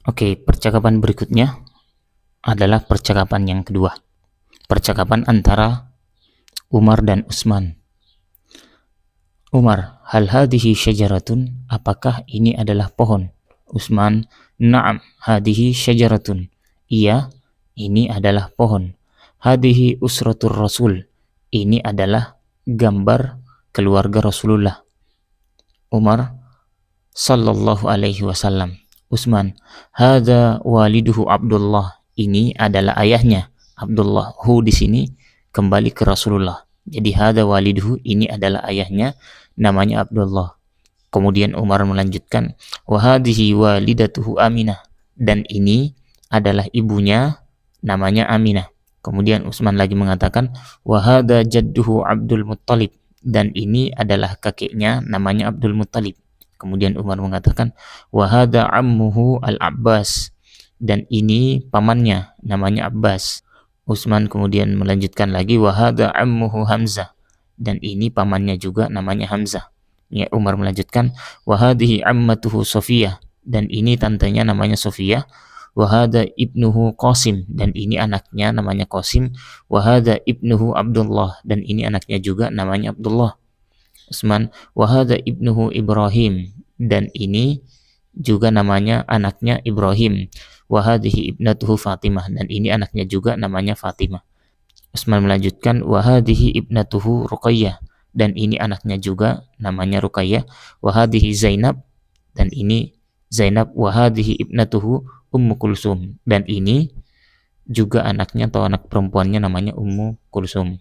Oke, percakapan berikutnya adalah percakapan yang kedua. Percakapan antara Umar dan Utsman. Umar, hal hadhihi syajaratun? Apakah ini adalah pohon? Utsman, na'am, hadhihi syajaratun. Iya, ini adalah pohon. Hadhihi usratur rasul. Ini adalah gambar keluarga Rasulullah. Umar, sallallahu alaihi wasallam. Utsman, hadza waliduhu Abdullah. Ini adalah ayahnya Abdullah. Hu di sini kembali ke Rasulullah. Jadi hadza waliduhu, ini adalah ayahnya, namanya Abdullah. Kemudian Umar melanjutkan, wa hadhihi walidatuhu Aminah, dan ini adalah ibunya, namanya Aminah. Kemudian Utsman lagi mengatakan, wa hadza jadduhu Abdul Muttalib, dan ini adalah kakeknya, namanya Abdul Muttalib. Kemudian Umar mengatakan, wa hadza ammuhu Al-Abbas, dan ini pamannya, namanya Abbas. Utsman kemudian melanjutkan lagi, wa hadza ammuhu Hamzah, dan ini pamannya juga, namanya Hamzah. Ya, Umar melanjutkan, wa hadhihi ammatuhu Sofiyah, dan ini tantenya, namanya Sofiyah. Wa hadza ibnuhu Qasim, dan ini anaknya, namanya Qasim. Wa hadza ibnuhu Abdullah, dan ini anaknya juga, namanya Abdullah. Utsman, wa hadza ibnuhu Ibrahim, dan ini juga namanya, anaknya Ibrahim. Wa hadhihi ibnatuhu Fatimah, dan ini anaknya juga, namanya Fatimah. Utsman melanjutkan, wa hadhihi ibnatuhu Ruqayyah, dan ini anaknya juga, namanya Ruqayyah. Wa hadhihi Zainab, dan ini Zainab. Wa hadhihi ibnatuhu Ummu Kulsum, dan ini juga anaknya atau anak perempuannya, namanya Ummu Kulsum.